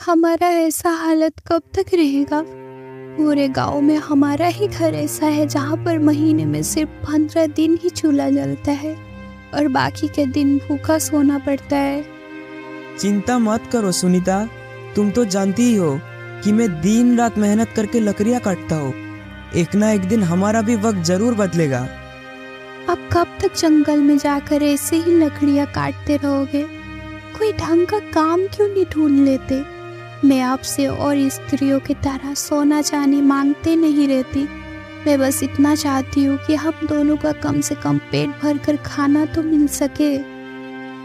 हमारा ऐसा हालत कब तक रहेगा? पूरे गांव में हमारा ही घर ऐसा है जहाँ पर महीने में सिर्फ 15 दिन ही चूल्हा जलता है और बाकी के दिन भूखा सोना पड़ता है। चिंता मत करो सुनीता, तुम तो जानती ही हो कि मैं दिन रात मेहनत करके लकड़ियाँ काटता हूँ। एक ना एक दिन हमारा भी वक्त जरूर बदलेगा। आप कब तक जंगल में जाकर ऐसे ही लकड़ियाँ काटते रहोगे? कोई ढंग का काम क्यों नहीं ढूंढ लेते? मैं आपसे और स्त्रियों की तरह सोना चांदी मांगते नहीं रहती। मैं बस इतना चाहती हूँ कि हम दोनों का कम से कम पेट भर कर खाना तो मिल सके।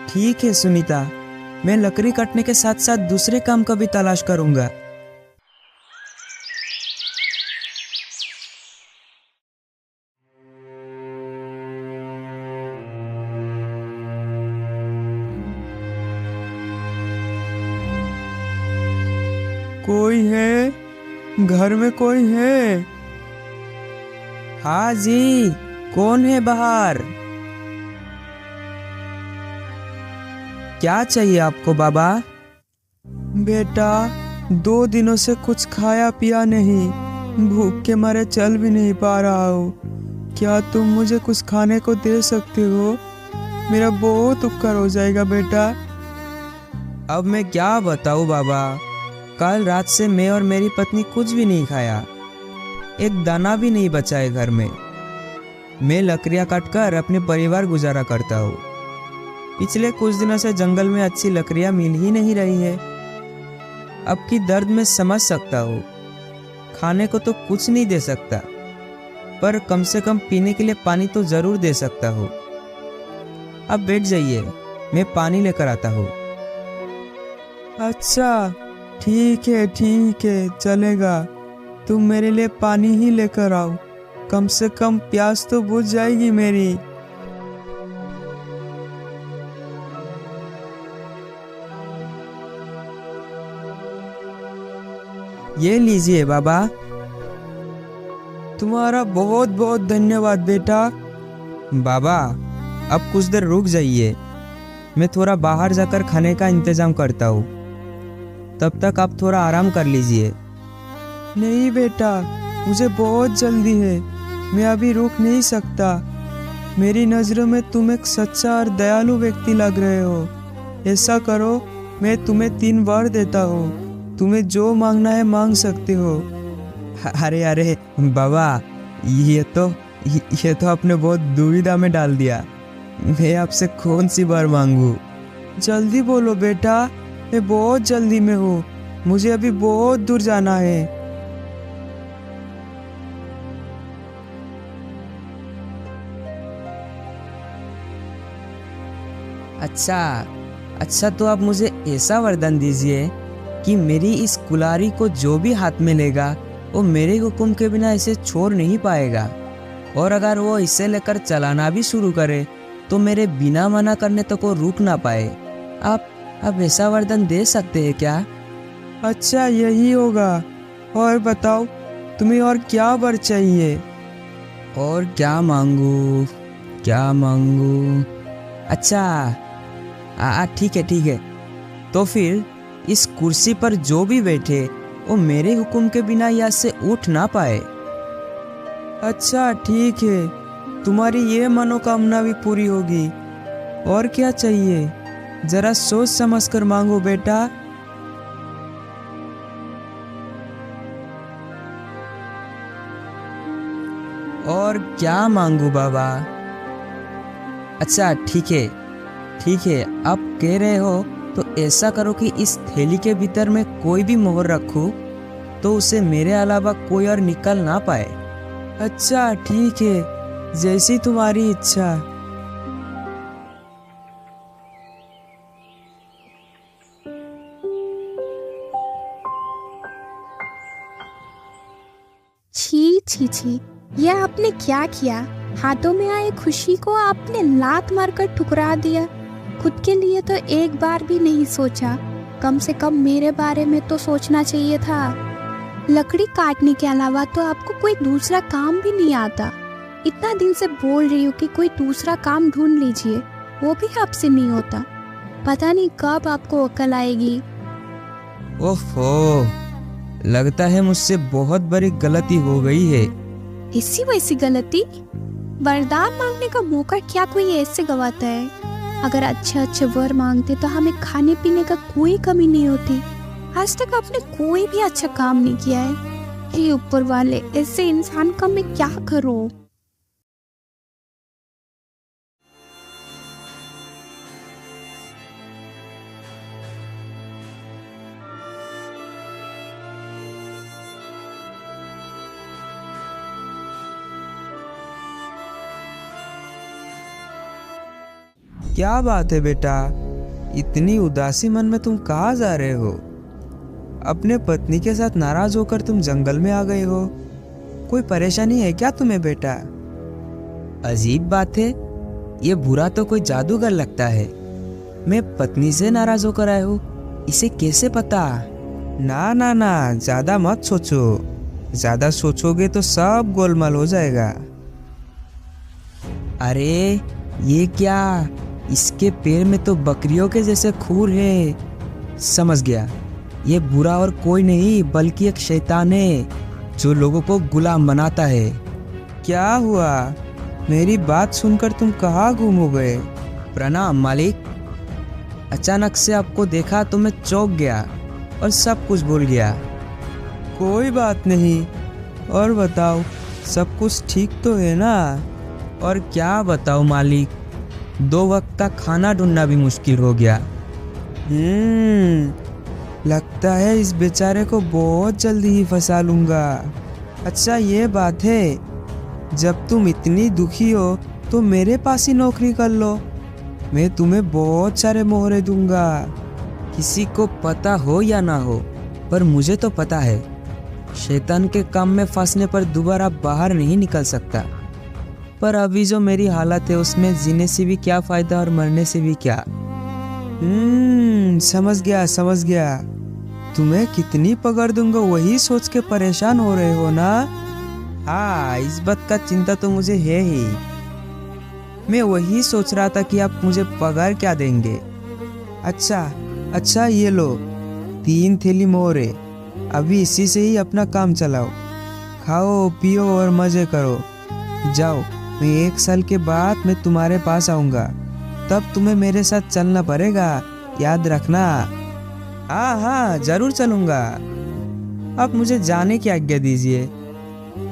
ठीक है सुनीता, मैं लकड़ी काटने के साथ साथ दूसरे काम का भी तलाश करूंगा। कोई है? घर में कोई है? हाँ जी, कौन है बाहर? क्या चाहिए आपको बाबा? बेटा, 2 दिनों से कुछ खाया पिया नहीं, भूख के मारे चल भी नहीं पा रहा हूँ। क्या तुम मुझे कुछ खाने को दे सकते हो? मेरा बहुत उपकार हो जाएगा बेटा। अब मैं क्या बताऊँ बाबा, कल रात से मैं और मेरी पत्नी कुछ भी नहीं खाया, एक दाना भी नहीं बचा है घर में। मैं लकड़ियाँ काटकर अपने परिवार गुजारा करता हूँ। पिछले कुछ दिनों से जंगल में अच्छी लकड़ियाँ मिल ही नहीं रही है। अब की दर्द मैं समझ सकता हूँ। खाने को तो कुछ नहीं दे सकता, पर कम से कम पीने के लिए पानी तो जरूर दे सकता हूँ। अब बैठ जाइए, मैं पानी लेकर आता हूँ। अच्छा ठीक है चलेगा। तुम मेरे लिए पानी ही लेकर आओ, कम से कम प्यास तो बुझ जाएगी मेरी। ये लीजिए बाबा। तुम्हारा बहुत बहुत धन्यवाद बेटा। बाबा, अब कुछ देर रुक जाइए, मैं थोड़ा बाहर जाकर खाने का इंतजाम करता हूँ। तब तक आप थोड़ा आराम कर लीजिए। नहीं बेटा, मुझे बहुत जल्दी है, मैं अभी रुक नहीं सकता। मेरी नज़रों में तुम एक सच्चा और दयालु व्यक्ति लग रहे हो। ऐसा करो, मैं तुम्हें 3 वर देता हूँ, तुम्हें जो मांगना है मांग सकते हो। अरे बाबा, ये तो आपने बहुत दुविधा में डाल दिया। मैं आपसे कौन सी वर मांगू? जल्दी बोलो बेटा, मैं बहुत जल्दी में हूँ, मुझे अभी बहुत दूर जाना है। अच्छा तो आप मुझे ऐसा वरदान दीजिए कि मेरी इस कुल्हाड़ी को जो भी हाथ में लेगा वो मेरे हुक्म के बिना इसे छोड़ नहीं पाएगा, और अगर वो इसे लेकर चलाना भी शुरू करे तो मेरे बिना मना करने तक वो रुक ना पाए। आप ऐसा वरदान दे सकते हैं क्या? अच्छा, यही होगा। और बताओ, तुम्हें और क्या वर चाहिए? और क्या मांगू? अच्छा ठीक है। तो फिर इस कुर्सी पर जो भी बैठे वो मेरे हुक्म के बिना यहाँ से उठ ना पाए। अच्छा ठीक है, तुम्हारी ये मनोकामना भी पूरी होगी। और क्या चाहिए? जरा सोच समझ कर मांगो बेटा। और क्या मांगू बाबा? अच्छा ठीक है, आप कह रहे हो तो ऐसा करो कि इस थैली के भीतर मैं कोई भी मोहर रखूं तो उसे मेरे अलावा कोई और निकाल ना पाए। अच्छा ठीक है, जैसी तुम्हारी इच्छा। छी, यह आपने क्या किया? हाथों में आए खुशी को आपने लात मारकर ठुकरा दिया। खुद के लिए तो एक बार भी नहीं सोचा। कम से कम मेरे बारे में तो सोचना चाहिए था। लकड़ी काटने के अलावा तो आपको कोई दूसरा काम भी नहीं आता। इतना दिन से बोल रही हूँ कि कोई दूसरा काम ढूंढ लीजिए, वो भी आपसे नहीं होता। पता नहीं कब आपको अकल आएगी। ओफो, लगता है मुझसे बहुत बड़ी गलती हो गई है। ऐसी वैसी गलती? वरदान मांगने का मौका क्या कोई ऐसे गवाता है? अगर अच्छे अच्छे वर मांगते तो हमें खाने पीने का कोई कमी नहीं होती। आज तक आपने कोई भी अच्छा काम नहीं किया है। हे ऊपर वाले, ऐसे इंसान का मैं क्या करूं? क्या बात है बेटा, इतनी उदासी मन में तुम कहाँ जा रहे हो? अपने पत्नी के साथ नाराज होकर तुम जंगल में आ गए हो। कोई परेशानी है क्या तुम्हें बेटा? अजीब बात है, ये बुरा तो कोई जादूगर लगता है। मैं पत्नी से नाराज होकर आया हूँ, इसे कैसे पता? ना ना ना, ज्यादा मत सोचो। ज्यादा सोचोगे तो सब गोलमाल हो जाएगा। अरे ये क्या, इसके पैर में तो बकरियों के जैसे खूर है। समझ गया, ये बुरा और कोई नहीं बल्कि एक शैतान है जो लोगों को गुलाम बनाता है। क्या हुआ? मेरी बात सुनकर तुम कहाँ गुम हो गए? प्रणाम मालिक। अचानक से आपको देखा तो मैं चौंक गया और सब कुछ भूल गया। कोई बात नहीं, और बताओ, सब कुछ ठीक तो है ना? और क्या बताओ मालिक, 2 वक्त का खाना ढूंढना भी मुश्किल हो गया। लगता है इस बेचारे को बहुत जल्दी ही फंसा लूंगा। अच्छा ये बात है, जब तुम इतनी दुखी हो तो मेरे पास ही नौकरी कर लो। मैं तुम्हें बहुत सारे मोहरे दूंगा। किसी को पता हो या ना हो, पर मुझे तो पता है, शैतान के काम में फंसने पर दोबारा बाहर नहीं निकल सकता। पर अभी जो मेरी हालत है उसमें जीने से भी क्या फायदा और मरने से भी क्या। समझ गया। तुम्हें कितनी पकड़ दूंगा वही सोच के परेशान हो रहे हो ना? हाँ, इस बात का चिंता तो मुझे है ही। मैं वही सोच रहा था कि आप मुझे पगार क्या देंगे। अच्छा ये लो, 3 थैली मोहरे। अभी इसी से ही अपना काम चलाओ, खाओ पियो और मजे करो। जाओ, मैं 1 साल के बाद मैं तुम्हारे पास आऊंगा, तब तुम्हें मेरे साथ चलना पड़ेगा, याद रखना। हाँ जरूर चलूंगा। आप मुझे जाने की आज्ञा दीजिए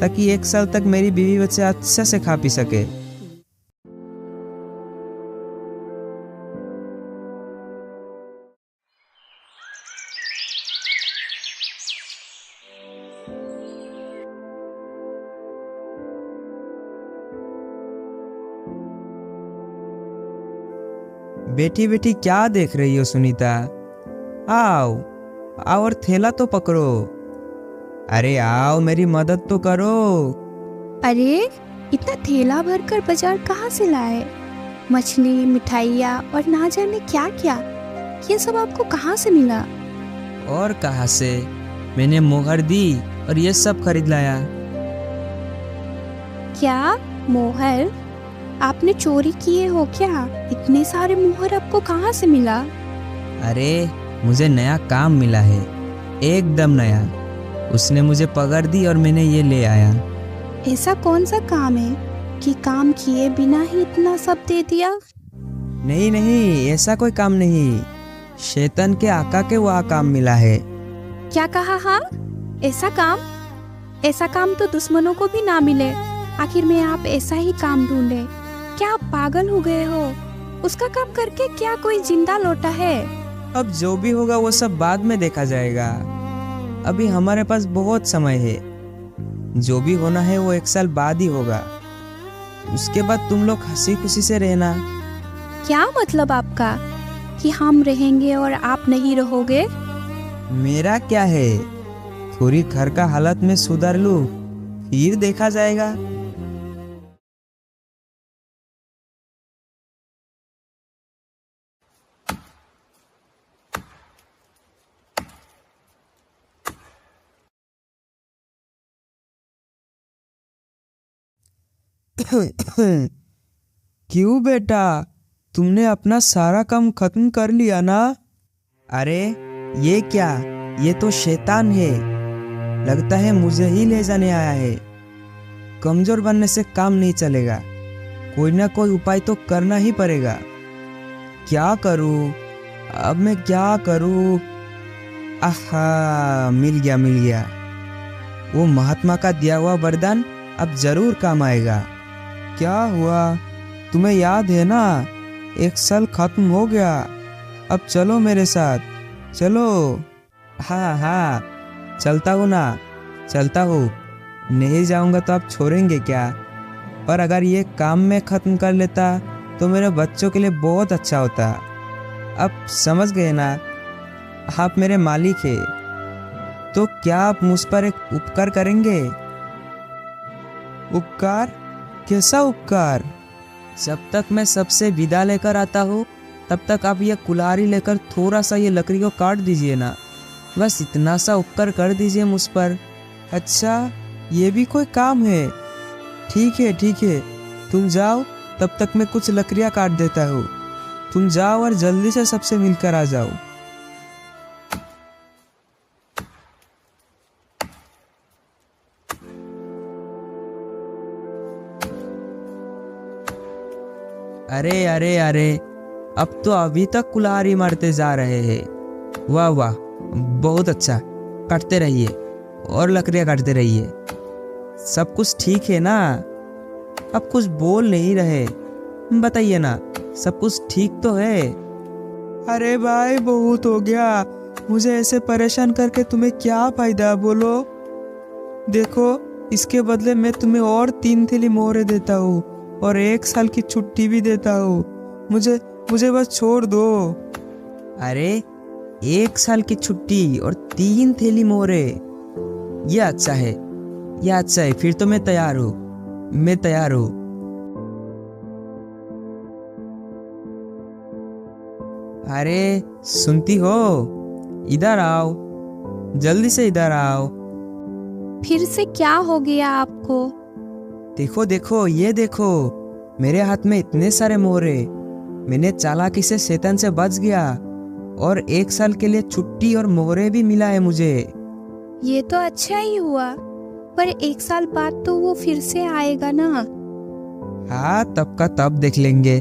ताकि 1 साल तक मेरी बीवी बच्चे अच्छा से खा पी सके। बेटी बेटी क्या देख रही हो सुनीता? आओ और थैला तो पकड़ो। अरे आओ, मेरी मदद तो करो। अरे इतना थैला भरकर बाजार कहाँ से लाए? मछली, मिठाइयाँ और ना जाने क्या क्या, ये सब आपको कहाँ से मिला? और कहाँ से, मैंने मोहर दी और ये सब खरीद लाया। क्या मोहर? आपने चोरी किए हो क्या? इतने सारे मोहर आपको कहाँ से मिला? अरे मुझे नया काम मिला है, एकदम नया। उसने मुझे पकड़ दी और मैंने ये ले आया। ऐसा कौन सा काम है कि काम किए बिना ही इतना सब दे दिया? नहीं, ऐसा कोई काम नहीं। शैतान के आका के वहाँ काम मिला है। क्या कहा? हाँ, ऐसा काम तो दुश्मनों को भी ना मिले। आखिर में आप ऐसा ही काम ढूंढे। क्या आप पागल हो गए हो? उसका काम करके क्या कोई जिंदा लौटा है? अब जो भी होगा वो सब बाद में देखा जाएगा। अभी हमारे पास बहुत समय है। जो भी होना है वो 1 साल बाद ही होगा। उसके बाद तुम लोग हंसी खुशी से रहना। क्या मतलब आपका कि हम रहेंगे और आप नहीं रहोगे? मेरा क्या है, थोड़ी घर का हालत में सुधार लूं, फिर देखा जाएगा। क्यों बेटा, तुमने अपना सारा काम खत्म कर लिया ना? अरे ये क्या, ये तो शैतान है, लगता है मुझे ही ले जाने आया है। कमजोर बनने से काम नहीं चलेगा, कोई ना कोई उपाय तो करना ही पड़ेगा। क्या करूं, अब मैं क्या करूं? आहा, मिल गया। वो महात्मा का दिया हुआ वरदान अब जरूर काम आएगा। क्या हुआ, तुम्हें याद है ना? 1 साल खत्म हो गया, अब चलो मेरे साथ, चलो। हाँ, चलता हूँ ना, चलता हूँ। नहीं जाऊँगा तो आप छोड़ेंगे क्या? पर अगर ये काम मैं ख़त्म कर लेता तो मेरे बच्चों के लिए बहुत अच्छा होता। अब समझ गए ना, आप मेरे मालिक हैं, तो क्या आप मुझ पर एक उपकार करेंगे? उपकार? कैसा उपकार? जब तक मैं सबसे विदा लेकर आता हूँ तब तक आप ये कुल्हाड़ी लेकर थोड़ा सा ये लकड़ी को काट दीजिए ना, बस इतना सा उपकार कर दीजिए मुझ पर। अच्छा, ये भी कोई काम है? ठीक है, तुम जाओ, तब तक मैं कुछ लकड़ियाँ काट देता हूँ। तुम जाओ और जल्दी से सबसे मिलकर आ जाओ। अरे, अब तो अभी तक कुल्हाड़ी मारते जा रहे हैं। वाह, बहुत अच्छा, काटते रहिए और लकड़ियाँ काटते रहिए। सब कुछ ठीक है ना? अब कुछ बोल नहीं रहे, बताइए ना, सब कुछ ठीक तो है? अरे भाई, बहुत हो गया, मुझे ऐसे परेशान करके तुम्हें क्या फायदा, बोलो। देखो, इसके बदले मैं तुम्हें और 3 थैली मोहरे देता हूँ और 1 साल की छुट्टी भी देता हूँ। मुझे बस छोड़ दो। अरे, 1 साल की छुट्टी और 3 थैली मोहरे, ये अच्छा है, फिर तो मैं तैयार हूँ। अरे, सुनती हो? इधर आओ, जल्दी से इधर आओ। फिर से क्या हो गया आपको? देखो, ये देखो, मेरे हाथ में इतने सारे मोहरे। मैंने चालाकी से शैतान से बच गया और 1 साल के लिए छुट्टी और मोहरे भी मिला है मुझे। ये तो अच्छा ही हुआ, पर 1 साल बाद तो वो फिर से आएगा ना। हाँ, तब का तब देख लेंगे।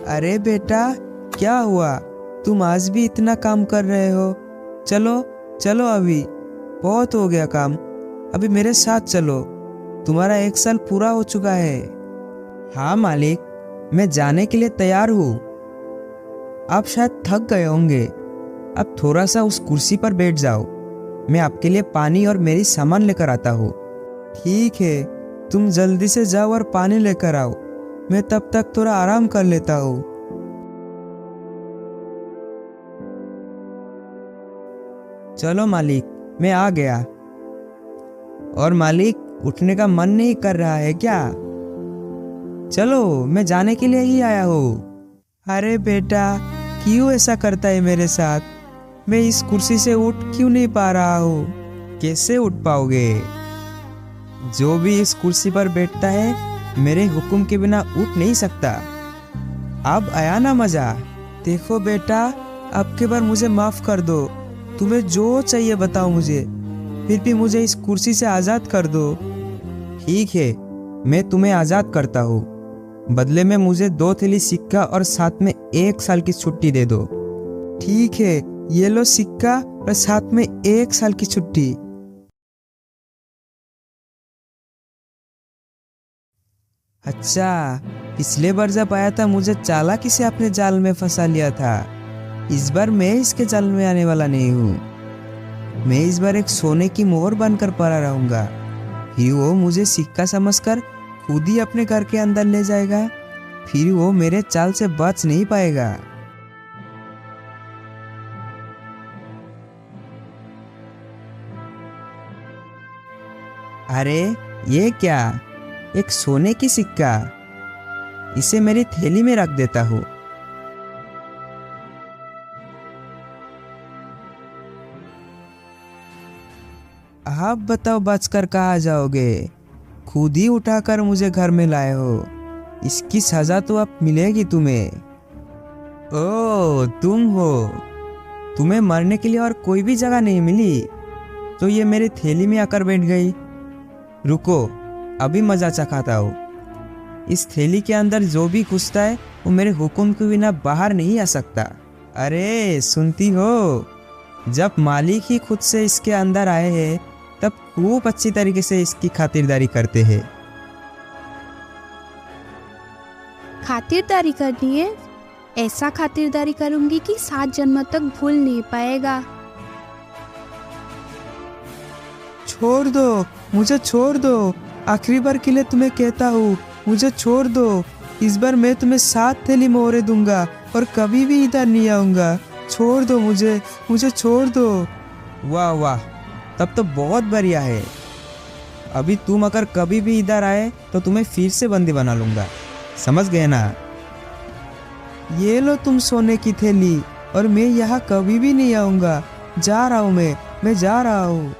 अरे बेटा, क्या हुआ? तुम आज भी इतना काम कर रहे हो? चलो अभी, बहुत हो गया काम, अभी मेरे साथ चलो, तुम्हारा 1 साल पूरा हो चुका है। हाँ मालिक, मैं जाने के लिए तैयार हूँ। आप शायद थक गए होंगे, अब थोड़ा सा उस कुर्सी पर बैठ जाओ, मैं आपके लिए पानी और मेरी सामान लेकर आता हूँ। ठीक है, तुम जल्दी से जाओ और पानी लेकर आओ, मैं तब तक थोड़ा आराम कर लेता हूँ। चलो मालिक, मैं आ गया। और मालिक, उठने का मन नहीं कर रहा है क्या? चलो, मैं जाने के लिए ही आया हूँ। अरे बेटा, क्यों ऐसा करता है मेरे साथ? मैं इस कुर्सी से उठ क्यों नहीं पा रहा हूँ? कैसे उठ पाओगे? जो भी इस कुर्सी पर बैठता है मेरे हुक्म के बिना उठ नहीं सकता। अब आया ना मजा? देखो बेटा, अब के बार मुझे माफ कर दो, तुम्हें जो चाहिए बताओ मुझे, फिर भी मुझे इस कुर्सी से आज़ाद कर दो। ठीक है, मैं तुम्हें आज़ाद करता हूँ, बदले में मुझे 2 थैली सिक्का और साथ में 1 साल की छुट्टी दे दो। ठीक है, ये लो सिक्का और साथ में 1 साल की छुट्टी। अच्छा, पिछले बार जब आया था मुझे चालाकी से अपने जाल में फंसा लिया था, इस बार मैं इसके जाल में आने वाला नहीं हूँ। मैं इस बार एक सोने की मोहर बनकर पड़ा रहूंगा, फिर वो मुझे सिक्का समझकर खुद ही अपने घर के अंदर ले जाएगा, फिर वो मेरे चाल से बच नहीं पाएगा। अरे, ये क्या? एक सोने की सिक्का, इसे मेरी थैली में रख देता हूँ। आप बताओ बचकर कहाँ जाओगे? खुद ही उठाकर मुझे घर में लाए हो, इसकी सजा तो अब मिलेगी तुम्हें। ओ तुम हो, तुम्हें मरने के लिए और कोई भी जगह नहीं मिली तो ये मेरी थैली में आकर बैठ गई। रुको, अभी मजा चखाता हूँ। इस थैली के अंदर जो भी घुसता है वो मेरे हुक्म के बिना बाहर नहीं आ सकता। अरे सुनती हो, जब मालिक ही खुद से इसके अंदर आए हैं तब खूब अच्छी तरीके से इसकी खातिरदारी करते हैं। खातिरदारी करनी है? ऐसा खातिरदारी करूंगी कि 7 जन्म तक भूल नहीं पाएगा। छोड़ दो, मुझे छोड़ दो। आखिरी बार के लिए तुम्हें कहता हूँ, मुझे छोड़ दो। इस बार मैं तुम्हें 7 थैली मोहरे दूंगा और कभी भी इधर नहीं आऊँगा। छोड़ दो मुझे छोड़ दो। वाह वाह, तब तो बहुत बढ़िया है। अभी तुम अगर कभी भी इधर आए तो तुम्हें फिर से बंदी बना लूँगा, समझ गए ना? ये लो तुम सोने की थैली, और मैं यहाँ कभी भी नहीं आऊँगा। जा रहा हूँ, मैं जा रहा हूँ।